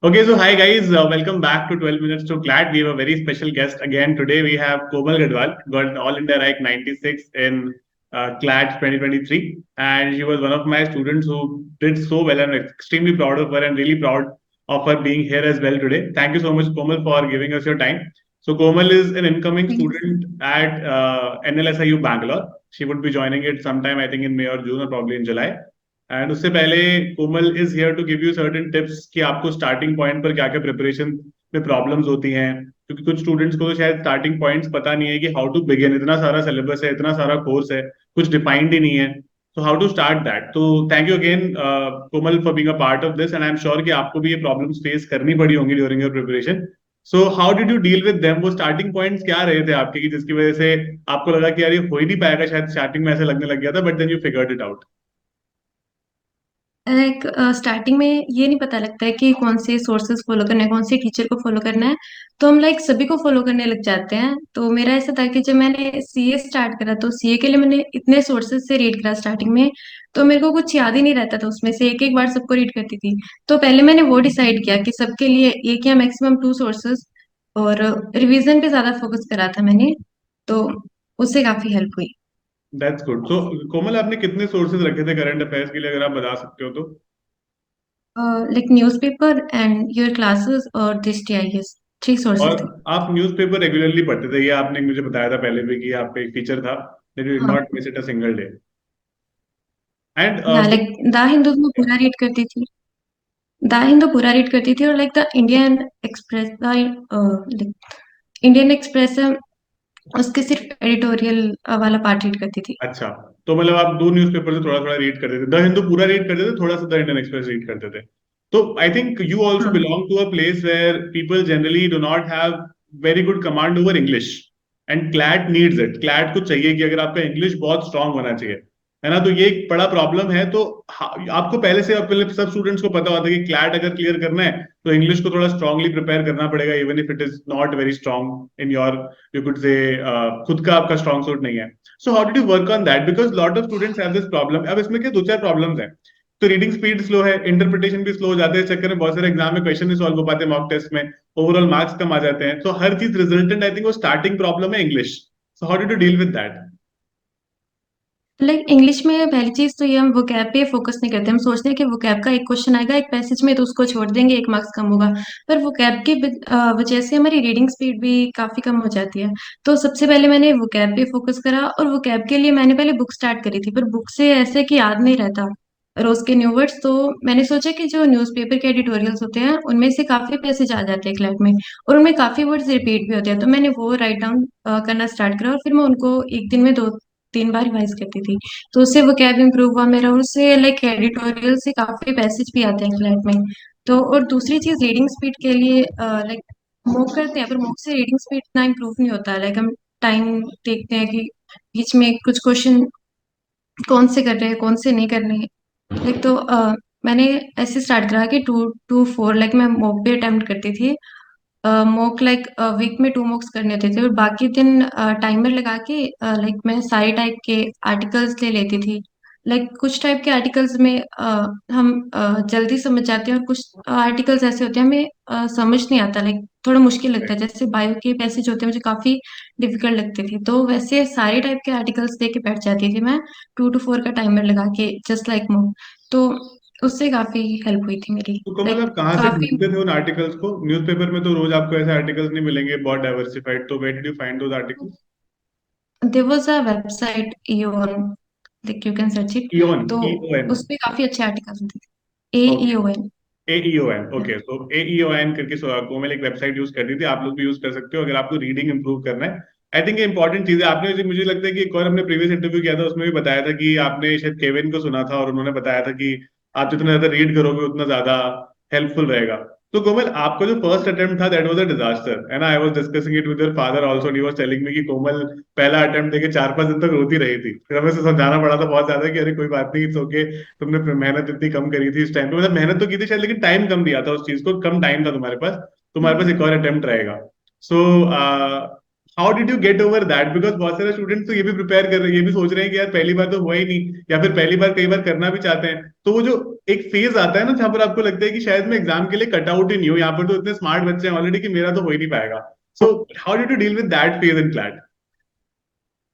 Okay, so hi guys, welcome back to 12 Minutes to Glad. We have a very special guest again today. We have Komal Gadwal, got All India Rank 96 in CLAT 2023, and she was one of my students who did so well. I'm extremely proud of her and really proud of her being here as well today. Thank you so much, Komal, for giving us your time. So Komal is an incoming Thank you. student at NLSIU Bangalore. She would be joining it sometime, I think, in May or June or probably in July. And उससे पहले Komal is here to give you certain tips कि आपको starting point पर क्या क्या preparation में problems होती हैं, क्योंकि कुछ स्टूडेंट्स को तो शायद स्टार्टिंग पॉइंट्स पता नहीं है कि हाउ टू बिगिन, इतना सारा सिलेबस है, इतना सारा कोर्स है, कुछ डिफाइंड ही नहीं है. So how to start that. तो thank you again Komal for being a part of this, and I am sure कि आपको भी ये प्रॉब्लम्स फेस करनी पड़ी होंगी during your preparation. So how did you deal with them? वो स्टार्टिंग पॉइंट्स क्या रहे थे आपके कि जिसकी वजह से आपको लगा कि यार ये हो ही नहीं पाएगा, शायद स्टार्टिंग में ऐसे लगने लग गया था, but then you figured it out. Like starting में ये नहीं पता लगता है कि कौन से सोर्सेज फॉलो करना है, कौन से टीचर को फॉलो करना है। तो हम लाइक सभी को फॉलो करने लग जाते हैं। तो मेरा ऐसा था कि जब मैंने सीए स्टार्ट करा तो सीए के लिए मैंने इतने सोर्सेज से रीड करा स्टार्टिंग में। तो मेरे को कुछ याद ही नहीं रहता था, उसमें से एक एक बार सबको रीड करती थी। तो पहले मैंने वो डिसाइड किया कि सबके लिए एक या मैक्सिमम टू सोर्सेज, और रिवीजन पे ज्यादा फोकस करा था मैंने। तो उससे काफी हेल्प हुई। That's good. सो कोमल, आपने कितने सोर्सेज रखे थे करंट अफेयर्स के लिए, अगर आप बता सकते हो तो? Like newspaper and your classes और दिस टीआईएस, थ्री और सोर्सेज थे। आप न्यूज़पेपर रेगुलरली पढ़ते थे, ये आपने मुझे बताया था पहले भी कि आपका एक फीचर था दैट यू डिड हाँ, not miss it a single day. And या लाइक द हिंदू में पूरा रीड करती थी। द हिंदू पूरा रीड करती थी, और like the Indian express, like Indian express है, उसके सिर्फ एडिटोरियल वाला पार्ट रीड करती थी। अच्छा, तो मतलब आप दो न्यूज़पेपर से थोड़ा थोड़ा रीड करते थे, द हिंदू पूरा रीड करते थे, थोड़ा सा द इंडियन एक्सप्रेस रीड करते थे. तो आई थिंक यू ऑल्सो हाँ, belong to a place where people generally do not have very good command over English, and CLAT needs it. CLAT को चाहिए कि अगर आपका इंग्लिश बहुत स्ट्रांग होना चाहिए, है ना. तो ये एक बड़ा प्रॉब्लम है. तो आपको पहले से, पहले सब स्टूडेंट्स को पता होता है कि क्लैट अगर क्लियर करना है तो इंग्लिश को थोड़ा स्ट्रांगली प्रिपेयर करना पड़ेगा, even if it is not very strong in your, you could say, खुद का आपका स्ट्रांग सूट नहीं है. So how did you work on that? Because lot of students have this problem. अब इसमें क्या दो चार प्रॉब्लम्स हैं. तो रीडिंग स्पीड स्लो है, इंटरप्रिटेशन भी स्लो हो जाते हैं, इस चक्कर में बहुत सारे एग्जाम में क्वेश्चन नहीं सॉल्व हो पाते, मॉक टेस्ट में ओवरऑल मार्क्स कम आ जाते हैं. तो हर चीज रिजल्टेंट, आई थिंक वो स्टार्टिंग प्रॉब्लम है English. So how did you deal with that? Like English में पहली चीज तो ये, हम वोकैब पे फोकस नहीं करते। हम सोचते हैं कि वोकैब का एक क्वेश्चन आएगा एक पैसेज में, तो उसको छोड़ देंगे, एक मार्क्स कम होगा। पर वोकैब की वजह से हमारी रीडिंग स्पीड भी काफी कम हो जाती है। तो सबसे पहले मैंने वोकैब पे फोकस करा, और वोकैब के लिए मैंने पहले बुक स्टार्ट करी थी, पर बुक से ऐसे कि याद नहीं रहता रोज के न्यू वर्ड्स। तो मैंने सोचा कि जो न्यूज़पेपर के एडिटोरियल्स होते हैं उनमें से काफी पैसेज आ जाते हैं क्लैट में, और उनमें काफी वर्ड्स रिपीट भी होते हैं। तो मैंने वो राइट डाउन करना स्टार्ट करा, और फिर मैं उनको एक दिन में दो तीन बार रिवाइज करती थी। तो उससे वो कैब इंप्रूव हुआ मेरा, और उससे लाइक एडिटोरियल से काफी पैसेज भी आते हैं क्लैट में। तो और दूसरी चीज, रीडिंग स्पीड के लिए लाइक मॉक करते हैं, पर मॉक से रीडिंग स्पीड इतना इम्प्रूव नहीं होता। लाइक हम टाइम देखते हैं कि बीच में कुछ क्वेश्चन कौन से कर रहे हैं, कौन से नहीं करने हैं। लाइक तो मैंने ऐसे स्टार्ट करा कि 2 to 4 लाइक मैं मॉक भी अटेम्प्ट करती थी। मॉक लाइक वीक में 2 मॉक्स करने होते थे, और बाकी दिन टाइमर लगा के लाइक मैं सारे टाइप के आर्टिकल्स ले लेती थी। लाइक कुछ टाइप के आर्टिकल्स में हम जल्दी समझ जाते हैं, और कुछ आर्टिकल्स ऐसे होते हैं हमें समझ नहीं आता, लाइक थोड़ा मुश्किल लगता है। जैसे बायो के पैसेज होते हैं, मुझे काफी डिफिकल्ट लगते थे। तो वैसे सारे टाइप के आर्टिकल्स दे के बैठ जाती थी मैं, 2 to 4 का टाइमर लगा के, जस्ट लाइक मॉक। तो उससे काफी हेल्प हुई थी मेरी। तो कमल, लाइक आप कहाँ से काफी ढूंढते थे उन आर्टिकल्स को? न्यूज़पेपर में तो रोज आपको ऐसे आर्टिकल्स नहीं मिलेंगे बहुत डाइवर्सिफाइड, तो where did you find those articles? There was a website Aeon, like you can search it. Aeon, तो EON? उस पे काफी अच्छे आर्टिकल्स होते थे। AEON। AEON, okay. तो AEON करके कोमल एक वेबसाइट यूज करती थी, आप लोग भी यूज कर सकते हो अगर आपको रीडिंग इंप्रूव करना है. आई थिंक ये इंपॉर्टेंट चीज है. आपने मुझे लगता है कि एक और हमने प्रीवियस इंटरव्यू किया था, उसमें भी बताया था कि आपने शायद केविन को सुना था और उन्होंने बताया था कि आप जितना ज्यादा रीड करोगे उतना ज्यादा हेल्पफुल रहेगा. तो कोमल, आपका जो फर्स्ट अटेम्प्ट था दैट वाज अ डिजास्टर, है ना. I was discussing it with your father also, he was telling me कि कोमल पहला अटेम्प्ट देके 4-5 दिन तक रोती रही थी. फिर हमें उसे समझाना पड़ा था बहुत ज्यादा कि अरे कोई बात नहीं, इट्स ओके, तुमने मेहनत इतनी कम करी थी इस टाइम पे. मतलब मेहनत तो की थी शायद, लेकिन टाइम कम दिया था उस चीज को, कम टाइम था तुम्हारे पास. तुम्हारे पास एक और अटेम्प्ट रहेगा. सो how did you get over that? Because बहुत सारे स्टूडेंट्स तो ये भी प्रिपेयर कर रहे हैं, ये भी सोच रहे हैं कि यार पहली बार तो हुआ ही नहीं, या फिर पहली बार कई बार करना भी चाहते हैं, तो वो जो एक फेज आता है ना जहां पर आपको लगता है कि शायद मैं एग्जाम के लिए कट आउट ही नहीं हूँ, यहाँ पर तो इतने स्मार्ट बच्चे हैं ऑलरेडी कि मेरा तो हो ही नहीं पाएगा। सो how did you deal with that phase in CLAT?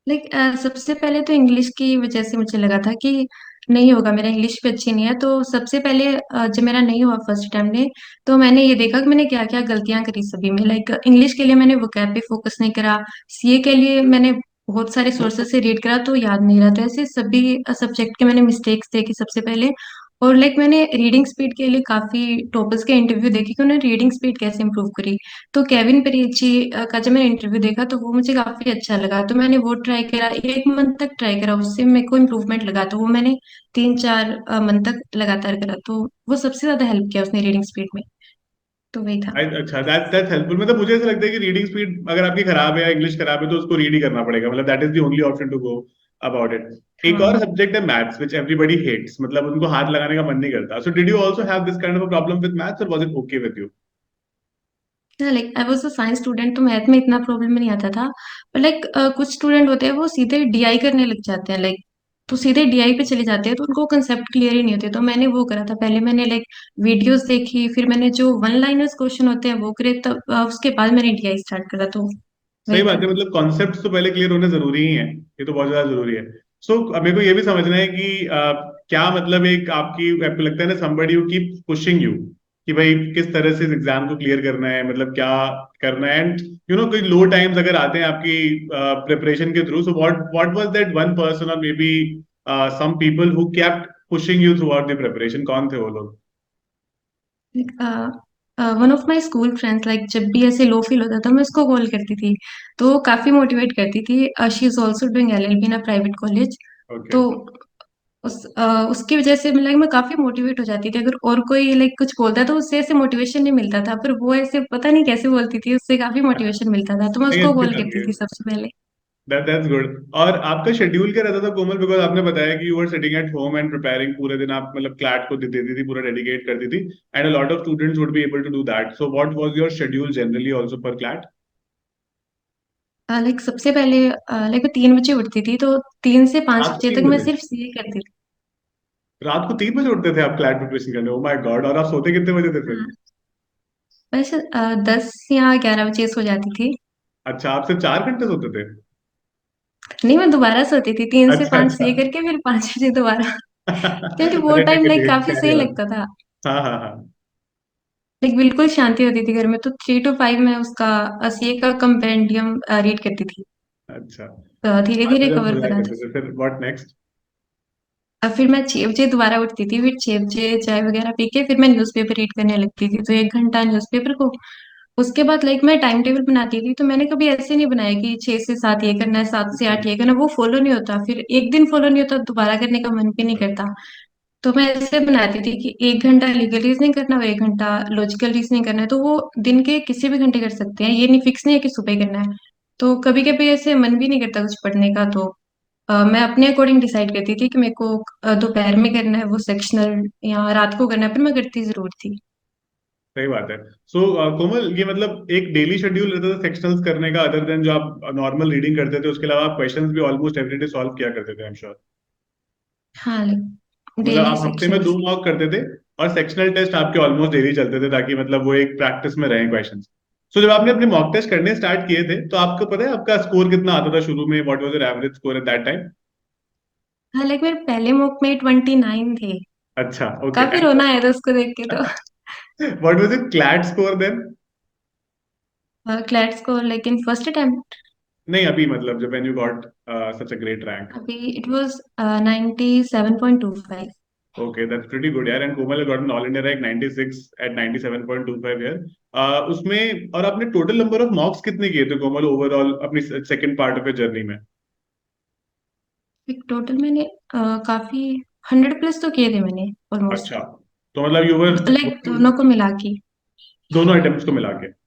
Like सबसे पहले तो इंग्लिश की वजह से मुझे लगा था कि नहीं होगा, मेरा इंग्लिश भी अच्छी नहीं है। तो सबसे पहले जब मेरा नहीं हुआ फर्स्ट टाइम में, तो मैंने ये देखा कि मैंने क्या-क्या गलतियाँ करी सभी में। लाइक इंग्लिश के लिए मैंने वोकैब पे फोकस नहीं करा, सीए के लिए मैंने बहुत सारे सोर्सेस से रीड करा तो याद नहीं रहा। तो ऐसे सभी सब्जेक्ट के मैंने मिस्टेक्स देखी सबसे पहले। और लाइक मैंने रीडिंग स्पीड के लिए काफ़ी टॉपर्स के इंटरव्यू देखे कि उन्होंने रीडिंग स्पीड कैसे इम्प्रूव करी। तो केविन परीची का जब मैंने इंटरव्यू देखा तो वो मुझे काफ़ी अच्छा लगा, तो मैंने वो ट्राई करा, 1 मंथ तक ट्राई करा, उससे मेरे को इम्प्रूवमेंट लगा, तो वो मैंने 3-4 मंथ तक लगातार करा, तो वो सबसे ज़्यादा हेल्प किया उसने रीडिंग स्पीड में, तो वही था। अच्छा, दैट्स हेल्पफुल। मतलब मुझे ऐसा लगता है कि रीडिंग स्पीड अगर आपकी खराब है या इंग्लिश खराब है तो उसको रीड ही करना पड़ेगा, मतलब that is the only option to go about it. एक और हाँ। सब्जेक्ट है मैथ्स व्हिच एवरीबॉडी हेट्स, मतलब उनको हाथ लगाने का मन नहीं करता। So did you also have this kind of a problem with maths, और was it okay with you? Like I was a science student, तो मैथ में इतना प्रॉब्लम नहीं आता था। पर लाइक कुछ स्टूडेंट होते हैं वो सीधे डीआई करने लग जाते हैं, लाइक तो सीधे डीआई पे चले जाते हैं, तो उनको कंसेप्ट क्लियर ही नहीं होते। तो मैंने वो करा था, पहले मैंने लाइक वीडियोस देखी, फिर मैंने जो वन लाइनर्स क्वेश्चन होते हैं वो करे, तब उसके बाद मैंने डीआई स्टार्ट करा, तो सही वही बात था। है, मतलब कॉन्सेप्ट्स तो पहले क्लियर होने जरूरी ही है, ये तो बहुत ज्यादा जरूरी है। सो अब मेरे को ये भी समझना है कि क्या मतलब एक आपकी, आपको लगता है ना somebody who keep pushing you कि भाई किस तरह से इस एग्जाम को क्लियर करना है, मतलब क्या करना है, एंड यू नो कोई लो टाइम्स अगर आते हैं आपकी प्रिपरेशन के through, so what was that one person और maybe some people who kept pushing you throughout the preparation, कौन थे वो लोग? One of my school friends, like जब भी ऐसे लो फील होता था मैं उसको कॉल करती थी, तो वो काफी मोटिवेट करती थी। She is also doing LLB in a private college. Okay. तो उसकी वजह से मैं काफी मोटिवेट हो जाती थी। अगर और कोई लाइक कुछ बोलता तो उससे ऐसे मोटिवेशन नहीं मिलता था, पर वो ऐसे पता नहीं कैसे बोलती थी, उससे काफी मोटिवेशन मिलता था, तो मैं नहीं, उसको अच्छी कॉल बात करती है। थी सबसे पहले। That's good. और आपका शेड्यूल क्या रहता था कोमल? बिकॉज आपने बताया कि you were sitting at home and preparing, पूरे दिन आप मतलब क्लैट को दे देती थी, पूरा डेडिकेट करती थी, and a lot of students would be able to do that. So what was your schedule generally also for CLAT? Like सबसे पहले लाइक मैं 3 बजे उठती थी, तो 3 से 5 रात को बजे तीन तक मैं बजे सिर्फ सीए करती थी। रात को 3 बजे उठते थे आप क्लैट प्रिपरेशन करने? Oh my God! और आप सोते कितने बजे थे फिर? हाँ, वैसे 10 या 11 बजे सो जाती थी। अच्छा, आप सिर्फ 4 घंटे सोते थे? नहीं, मैं दोबारा सोती थी, 3 से 5 अच्छा, ये करके फिर 5 बजे दोबारा। क्योंकि वो अच्छा, टाइम ठीक है, ठीक लाइक है, काफी कैरी सही ऑन। लगता था। हाँ, हाँ, हाँ। लाइक बिल्कुल शांति होती थी घर में, तो 3 to 5 में उसका सीए का कंपेंडियम रीड करती थी। अच्छा, धीरे 5 धीरे बजे आप सो कवर जाया करा था। करते थे, फिर व्हाट नेक्स्ट? अब फिर मैं 6 बजे दोबारा उठती थी, फिर 6 बजे चाय वगैरह पी के फिर मैं न्यूज़पेपर रीड करने लगती थी, तो 1 घंटा न्यूज़पेपर को। उसके बाद लाइक मैं टाइम टेबल बनाती थी, तो मैंने कभी ऐसे नहीं बनाया कि 6 से 7 ये करना है, 7 से 8 ये करना है, वो फॉलो नहीं होता। फिर एक दिन फॉलो नहीं होता, दोबारा करने का मन भी नहीं करता। तो मैं ऐसे बनाती थी कि 1 घंटा लीगल रीजनिंग करना है, 1 घंटा लॉजिकल रीजनिंग करना है, तो वो दिन के किसी भी घंटे कर सकते हैं, ये नहीं फिक्स नहीं है कि सुबह ही करना है। तो कभी कभी ऐसे मन भी नहीं करता कुछ पढ़ने का, तो मैं अपने अकॉर्डिंग डिसाइड करती थी कि मेरे को दोपहर में करना है वो सेक्शनल, या रात को करना है, पर मैं करती जरूर थी। सही बात है। सो कोमल, ये मतलब एक डेली शेड्यूल रहता था सेक्शनल्स करने का, अदर देन जो आप नॉर्मल रीडिंग करते थे, उसके अलावा आप क्वेश्चंस भी ऑलमोस्ट एवरीडे सॉल्व किया करते थे, आई एम श्योर। हाँ, लाइक मतलब डेली आप हफ्ते में सेक्शंस। 2 मॉक करते थे, और सेक्शनल टेस्ट आपके ऑलमोस्ट डेली चलते थे, ताकि मतलब वो एक प्रैक्टिस में रहे क्वेश्चंस। सो जब आपने अपने मॉक टेस्ट करने स्टार्ट किए थे, तो आपको पता है आपका स्कोर कितना आता था शुरू में? What was your average score at that time? हाँ, लाइक मेरे पहले मॉक में 29 थे। अच्छा, ओके। काफी रोना आया था उसको देख के तो। What was your CLAT score then? CLAT score like in first attempt, नहीं, अभी मतलब जब when you got such a great rank. अभी it was 97.25। Okay, that's pretty good यार। And Komal got an all India rank 96 at 97.25 यार। उसमें और आपने टोटल नंबर ऑफ मॉक्स कितने किए थे कोमल ओवरऑल अपनी सेकंड पार्ट ऑफ जर्नी में? एक टोटल मैंने काफी 100 प्लस तो किए थे मैंने ऑलमोस्ट, अच्छा, तो मतलब यू वर लाइक दोनों को मिला के। दोनों अटेम्प्ट्स को मिला के?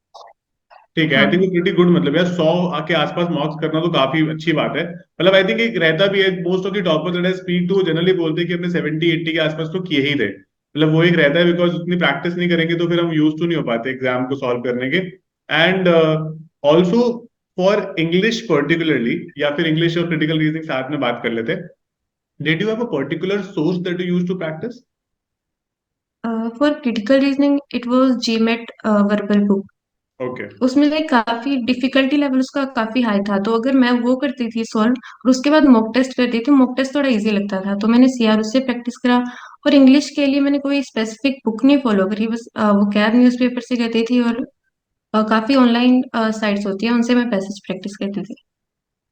ठीक है, आई थिंक हाँ। Pretty good. मतलब यार 100 के आसपास मार्क्स करना तो काफी अच्छी बात है। मतलब आई थिंक एक रहता भी है, most of the toppers that I speak to generally बोलते हैं कि हमने 70-80 के आसपास तो किए ही थे। मतलब वो एक रहता है, बिकॉज उतनी प्रैक्टिस नहीं करेंगे तो फिर हम यूज टू नहीं हो पाते एग्जाम को सॉल्व करने के। And also for English particularly, या फिर इंग्लिश और क्रिटिकल रीजनिंग साथ में बात कर लेते हैं, did you have a particular source that you use to practise? For critical reasoning it was GMAT verbal book. Okay. उसमें लाइक काफी डिफिकल्टी लेवल उसका काफी हाई था, तो अगर मैं वो करती थी सॉल्व और उसके बाद मॉक टेस्ट करती थी, मॉक टेस्ट थोड़ा इजी लगता था, तो मैंने सीआर उससे प्रैक्टिस करा। और इंग्लिश के लिए मैंने कोई स्पेसिफिक बुक नहीं फॉलो करी, बस वो कैब न्यूज़पेपर से करती थी, और काफी ऑनलाइन साइट्स होती है उनसे मैं पैसेज प्रैक्टिस करती थी।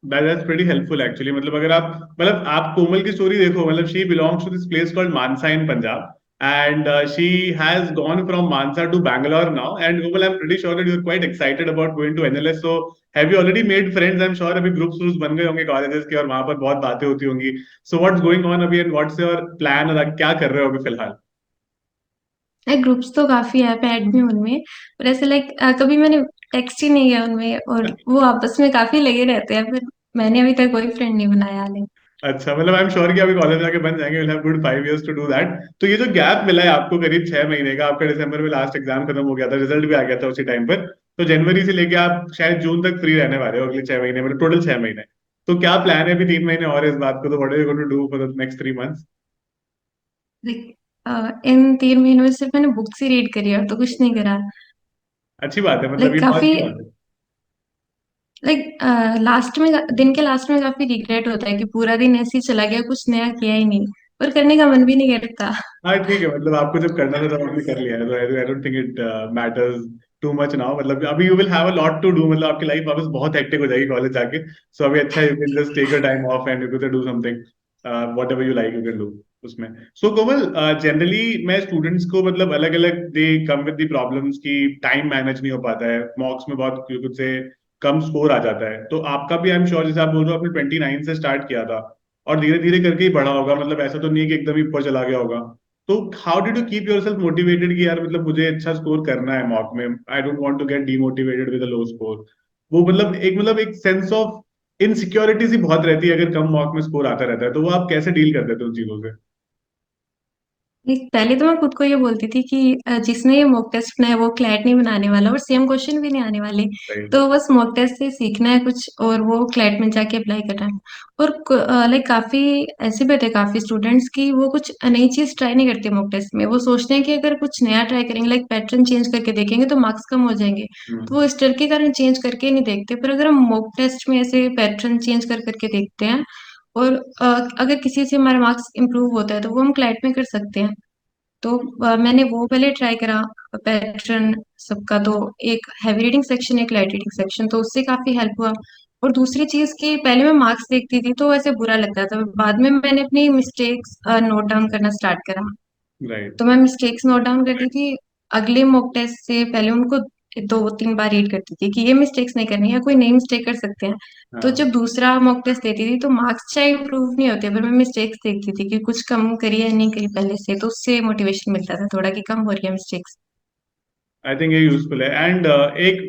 That's pretty helpful actually. मतलब अगर आप, मतलब आप कोमल की स्टोरी देखो, मतलब she belongs to this place called Mansa in Punjab, and she has gone from Mansa to Bangalore now. And Komal, I'm pretty sure that you're quite excited about going to NLS. So have you already made friends? I'm sure अभी groups groups बन गए होंगे colleges के, और वहां पर बहुत बातें होती होंगी। So what's going on अभी, and what's your plan, और क्या कर रहे हो अभी फिलहाल? लाइक ग्रुप्स तो काफी है, ऐड भी हूँ उनमें, पर ऐसे लाइक कभी मैंने टेक्स्ट ही नहीं किया उनमें, और वो आपस में काफी लगे रहते हैं, फिर मैंने अभी तक कोई फ्रेंड नहीं बनाया हाल। अच्छा, मतलब आई एम श्योर कि अभी कॉलेज जाके बन जाएंगे, will have good 5 years to do that. तो ये जो गैप मिला है आपको करीब 6 महीने का, आपका दिसंबर में लास्ट एग्जाम खत्म हो गया था, रिजल्ट भी आ गया था उसी टाइम पर, तो जनवरी से लेके आप शायद जून तक फ्री रहने वाले हो अगले 6 महीने, मतलब टोटल 6 महीने। तो क्या प्लान है अभी 3 महीने और इस बात को, तो what are you going to do for the next 3 months? Like in 3 महीनों में सिर्फ मैंने बुक्स ही रीड करी है, और तो कुछ नहीं करा। अच्छी बात है, मतलब लाइक ये बहुत काफी, अच्छी बात है। लाइक लास्ट में, दिन के लास्ट में काफी रिग्रेट होता है कि पूरा दिन ऐसे ही चला गया, कुछ नया किया ही नहीं, पर करने का मन भी नहीं करता। हाँ ठीक है, मतलब आपको जब करना था तब आपने कर लिया है, तो I don't think it matters too much now. मतलब अभी you will have a lot to do, मतलब आपकी लाइफ वापस बहुत हेक्टिक हो जाएगी कॉलेज जाके। सो अभी अच्छा है, you can just take a time off and you can do something whatever you like, you can do उसमें। सो कोमल, जनरली मैं स्टूडेंट्स को, मतलब अलग अलग दे कम विद द प्रॉब्लम्स की टाइम मैनेज नहीं हो पाता है, मॉक्स में बहुत कुछ से कम स्कोर आ जाता है। तो आपका भी आई एम श्योर, जैसे आप बोल रहे हो आपने 29 से स्टार्ट किया था, और धीरे धीरे करके ही बढ़ा होगा, मतलब ऐसा तो नहीं है कि एकदम ही ऊपर चला गया होगा। तो how did you keep yourself motivated कि यार मतलब मुझे अच्छा स्कोर करना है मॉक में, I don't want to get demotivated with a low score? वो मतलब एक सेंस ऑफ इनसिक्योरिटी सी बहुत रहती है अगर कम मॉक में स्कोर आता रहता है, तो वो आप कैसे डील कर देते हो उन चीजों से? पहले तो मैं खुद को ये बोलती थी कि जिसने ये मॉक टेस्ट बनाया वो क्लैट नहीं बनाने वाला, और सेम क्वेश्चन भी नहीं आने वाले, राइट। तो बस मॉक टेस्ट से सीखना है कुछ, और वो क्लैट में जाके अप्लाई करना है। और लाइक काफी ऐसे भी होते हैं काफी स्टूडेंट्स की वो कुछ नई चीज ट्राई नहीं करते मॉक टेस्ट में, वो सोचते हैं कि अगर कुछ नया ट्राई करेंगे, लाइक पैटर्न चेंज करके देखेंगे तो मार्क्स कम हो जाएंगे, तो वो हम्म। इस डर के कारण चेंज करके नहीं देखते। पर अगर हम मॉक टेस्ट में ऐसे पैटर्न चेंज कर करके देखते हैं, और अगर किसी से हमारा मार्क्स इंप्रूव होता है तो वो हम क्लैट में कर सकते हैं। तो मैंने वो पहले ट्राई करा पैटर्न सबका, तो एक हैवी रीडिंग सेक्शन, एक लाइट रीडिंग सेक्शन, तो उससे काफी हेल्प हुआ। और दूसरी चीज कि पहले मैं मार्क्स देखती थी तो ऐसे बुरा लगता था, बाद में मैंने अपनी मिस्टेक्स नोट डाउन करना स्टार्ट करा, राइट। तो मैं मिस्टेक्स नोट डाउन करती थी। अगले मॉक टेस्ट से पहले उनको 2-3 बार रीड करती थी कि ये मिस्टेक्स नहीं करनी है, कोई नई मिस्टेक कर सकते हैं। तो हाँ। जब दूसरा मॉक टेस्ट देती थी तो मार्क्स चाहे इम्प्रूव नहीं होते, पर मैं मिस्टेक्स देखती थी कि कुछ कम करी है नहीं करी पहले से, तो उससे मोटिवेशन मिलता था थोड़ा कि कम हो रही है मिस्टेक्स। आई थिंक ये यूजफुल है। एंड एक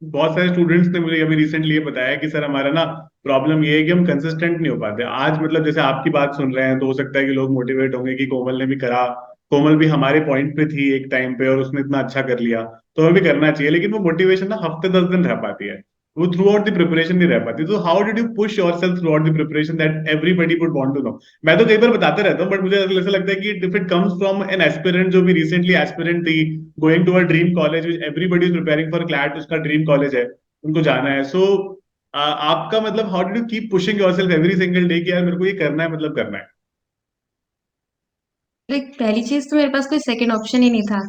बहुत सारे स्टूडेंट्स ने मुझे अभी रिसेंटली ये बताया कि सर हमारा ना प्रॉब्लम ये है कि हम कंसिस्टेंट नहीं हो पाते। आज मतलब जैसे आपकी बात सुन रहे हैं तो हो सकता है कि लोग मोटिवेट होंगे कि कोमल ने भी करा, कोमल भी हमारे पॉइंट पे थी एक टाइम पे और उसने इतना अच्छा कर लिया, तो हमें भी करना चाहिए। लेकिन वो मोटिवेशन ना हफ्ते 10 दिन रह पाती है, वो थ्रू आउट द प्रिपरेशन नहीं रह पाती। तो how did you push yourself throughout the preparation that everybody would want to know? मैं तो कई बार बताते रहता हूँ, बट मुझे ऐसा लगता है कि if it comes from an aspirant जो भी रिसेंटली एस्पिरेंट थी, going to a dream college which everybody is preparing for CLAT, उसका ड्रीम कॉलेज है, उनको जाना है। सो आपका मतलब how did you keep pushing yourself every single day कि यार मेरे को ये करना है, मतलब करना है? लाइक पहली चीज तो मेरे पास कोई सेकंड ऑप्शन ही नहीं था,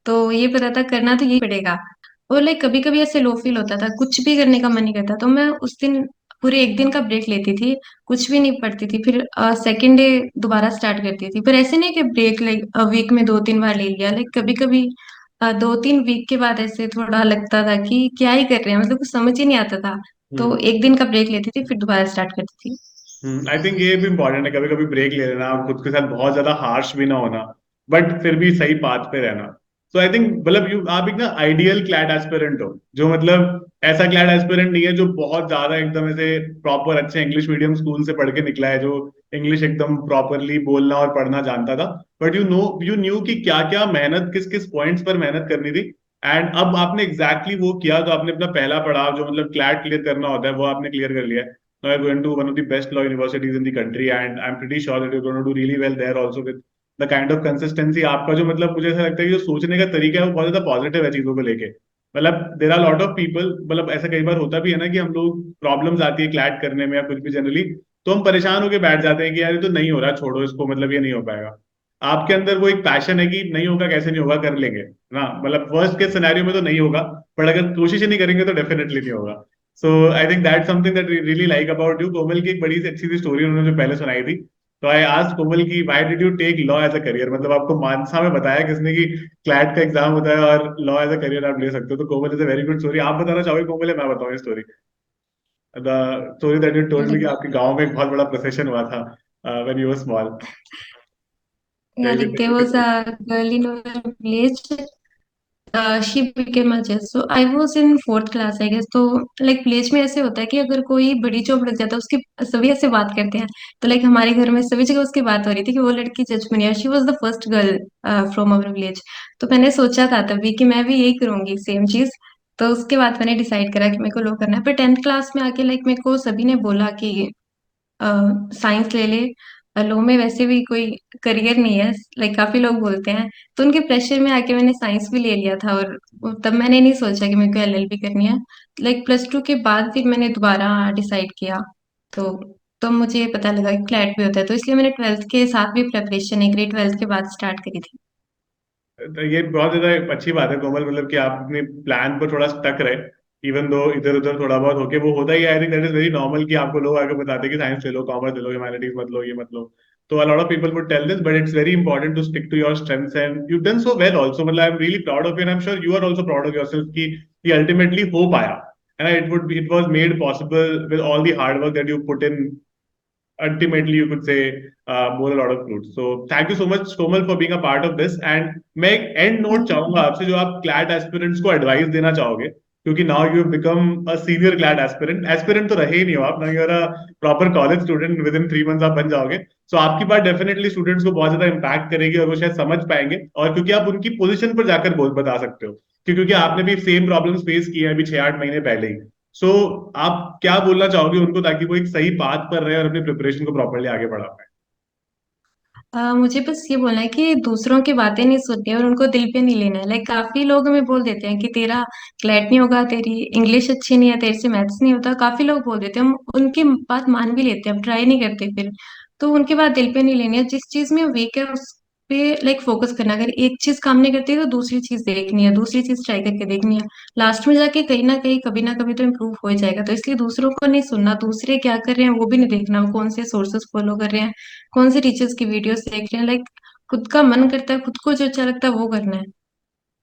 तो ये पता था करना तो यही पड़ेगा। और लाइक कभी कभी ऐसे लो फील होता था, कुछ भी करने का मन नहीं करता, तो मैं उस दिन पूरे एक दिन का ब्रेक लेती थी, कुछ भी नहीं पढ़ती थी, फिर सेकेंड डे दोबारा स्टार्ट करती थी। पर ऐसे नहीं कि ब्रेक लाइक वीक में 2-3 बार ले लिया, लाइक कभी कभी 2-3 वीक के बाद ऐसे थोड़ा लगता था कि क्या ही कर रहे हैं, मतलब कुछ समझ ही नहीं आता था, तो हम्म। एक दिन का ब्रेक लेती थी फिर दोबारा स्टार्ट करती थी। आई थिंक ये भी इंपॉर्टेंट है, कभी कभी ब्रेक ले लेना, खुद के साथ बहुत ज्यादा हार्श भी ना होना, बट फिर भी सही पाथ पे रहना। सो आई थिंक मतलब यू आप एक ना आइडियल क्लैड एस्पिरेंट हो, जो मतलब ऐसा क्लैड एस्पिरेंट नहीं है जो बहुत ज्यादा एकदम ऐसे प्रॉपर अच्छे इंग्लिश मीडियम स्कूल से पढ़ के निकला है, जो इंग्लिश एकदम प्रॉपरली बोलना और पढ़ना जानता था, बट यू न्यू कि क्या क्या मेहनत किस किस पॉइंट्स पर मेहनत करनी थी, एंड अब आपने एग्जैक्टली वो किया, तो आपने अपना पहला पड़ाव जो मतलब क्लैट क्लियर करना होता है वो आपने क्लियर कर लिया है. Now you're going to one of the best law universities in the country, and I'm pretty sure that you're going to do really well there also with the kind of consistency. आपका जो मतलब मुझे ऐसा लगता है कि जो सोचने का तरीका है वो बहुत ज्यादा पॉजिटिव है चीजों को लेके. मतलब there are lot of people, मतलब ऐसा कई बार होता भी है ना कि हम लोग प्रॉब्लम्स आती है क्लैट करने में या कुछ भी जनरली, तो हम परेशान होकर बैठ जाते हैं कि यार ये तो नहीं हो रहा, छोड़ो इसको, मतलब ये नहीं हो पाएगा. आपके अंदर वो एक पैशन है कि नहीं होगा, कैसे नहीं होगा, कर लेंगे ना. मतलब वर्स्ट के सिनेरियो में तो नहीं होगा, बट अगर कोशिश ही नहीं करेंगे तो डेफिनेटली नहीं होगा. So I think that something that really like about you. Komal की एक बड़ी सी अच्छी सी स्टोरी उन्होंने जो पहले सुनाई थी, तो आई आस्क्ड कोमल की why did you take law as a career. मतलब आपको मानसा में बताया किसने कि क्लैट का एग्जाम होता है और लॉ एज अ करियर आप ले सकते हो. तो Komal is a very good story. आप बताना चाहोगे कोमल, है मैं बताऊं ये story? The story that you told me कि आपके गांव में एक बहुत बड़ा प्रोसेशन हुआ था when you were small. Yeah, like there was a girl in our village. She became a judge. So I was in fourth class, I guess. तो like village में ऐसे होता है कि अगर कोई बड़ी जॉब लग जाता है उसकी सभी ऐसे बात करते हैं. तो like हमारे घर में सभी जगह उसकी बात हो रही थी कि वो लड़की जज बनी है. She was the first girl from our village. तो मैंने सोचा था तभी कि मैं भी यही करूंगी सेम चीज. तो उसके बाद मैंने डिसाइड करा कि मेरे को लॉ करना है. पर टेंथ क्लास में आके लाइक मेरे को सभी ने बोला कि साइंस ले ले, लॉ में वैसे भी कोई करियर नहीं है, लाइक काफी लोग बोलते हैं. तो उनके प्रेशर में आके मैंने साइंस भी ले लिया था. और तब मैंने नहीं सोचा कि मेरे को एलएलबी करनी है. लाइक प्लस टू के बाद फिर मैंने दोबारा डिसाइड किया. तो तो मुझे पता लगा कि क्लैट भी होता है, तो इसलिए मैंने ट्वेल्थ के साथ भी प्रेपरेशन एक ग्रेड ट्वेल्थ के बाद स्टार्ट करी थी. तो ये बहुत ज्यादा अच्छी बात है कोमल, मतलब कि आप अपने प्लान पर थोड़ा स्टक रहे, इवन दो इधर उधर थोड़ा बहुत होके वो होता ही है. आई think that is very normal कि आपको लोग आगे बताते हैं कि साइंस ले लो, कॉमर्स ले लो, ह्यूमैनिटीज मत लो, ये मत लो. तो a lot of people would tell this, but it's very important to stick to your strengths, and you've done so well also. मतलब I'm really proud of you, and I'm sure you are also proud of yourself कि ये ultimately हो पाया. And it was made possible with all the hard work that you put in. Ultimately you could say bore a lot of fruits. So thank you so much Komal for being a part of this. And मैं एक and note thank चाहूंगा you. आपसे, जो आप CLAT aspirants को advice देना चाहोगे, क्योंकि now you have become a senior CLAT aspirant. Aspirant तो रहे ही नहीं हो आप, now you are a proper college student. Within 3 months आप बन जाओगे. सो आपकी बात डेफिनेटली स्टूडेंट्स को बहुत ज्यादा इम्पैक्ट करेगी और वो शायद समझ पाएंगे, और क्योंकि आप उनकी पोजीशन पर जाकर बोल बता सकते हो, क्योंकि आपने भी सेम प्रॉब्लम्स फेस किए हैं अभी 6-8 महीने पहले ही. सो आप क्या बोलना चाहोगे उनको ताकि वो एक सही पाथ पर रहे और अपनी प्रिपरेशन को प्रॉपरली आगे बढ़ा पाए? मुझे बस ये बोलना है कि दूसरों की बातें नहीं सुननी है और उनको दिल पे नहीं लेना है. लाइक काफी लोग हमें बोल देते हैं कि तेरा क्लैट नहीं होगा, तेरी इंग्लिश अच्छी नहीं है, तेरे से मैथ्स नहीं होता. काफी लोग बोल देते हैं, हम उनकी बात मान भी लेते हैं, हम ट्राई नहीं करते फिर. तो उनकी बात दिल पे नहीं लेनी है. जिस चीज में वीक है उस पे लाइक फोकस करना. अगर एक चीज काम नहीं करती तो दूसरी चीज देखनी है, दूसरी चीज ट्राई करके देखनी है. लास्ट में जाके कहीं ना कभी तो इम्प्रूव हो ही जाएगा. तो इसलिए दूसरों को नहीं सुनना, दूसरे क्या कर रहे हैं वो भी नहीं देखना, वो कौन से सोर्सेस फॉलो कर रहे हैं, कौन से टीचर्स की वीडियोस देख रहे हैं. लाइक खुद का मन करता है, खुद को जो अच्छा लगता है वो करना है.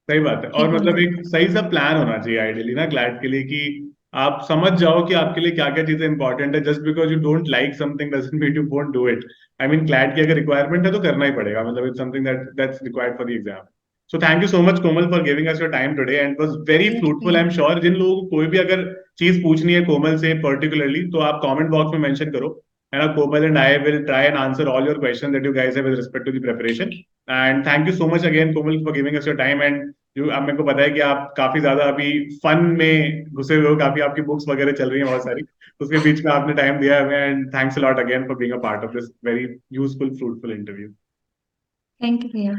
सही बात है. और ठीक मतलब बोला. एक सही सा प्लान होना चाहिए आइडियली ना क्लैट के लिए, कि आप समझ जाओ कि आपके लिए क्या क्या चीजें इंपॉर्टेंट है. Just because you don't like something doesn't mean you won't do it. I mean CLAT की अगर रिक्वायरमेंट है तो करना ही पड़ेगा, मतलब it's something that's required for the exam. So thank you so much Komal for giving us your time today, and was very thank you fruitful. I भैया. Am sure जिन लोगों को कोई भी अगर चीज पूछनी है कोमल से पर्टिकुलरली, तो आप कमेंट बॉक्स में मेंशन करो, and Komal and I will try and answer all your questions that you guys have with respect to the preparation. And thank you so much again, Komal, for giving us your time. And अब मेरे को पता है कि आप काफी ज्यादा अभी फन में घुसे हुए हो, काफी आपकी बुक्स वगैरह चल रही हैं बहुत सारी, उसके बीच में आपने टाइम दिया है. And thanks a lot again for being a part of this very useful fruitful interview. Thank you भैया.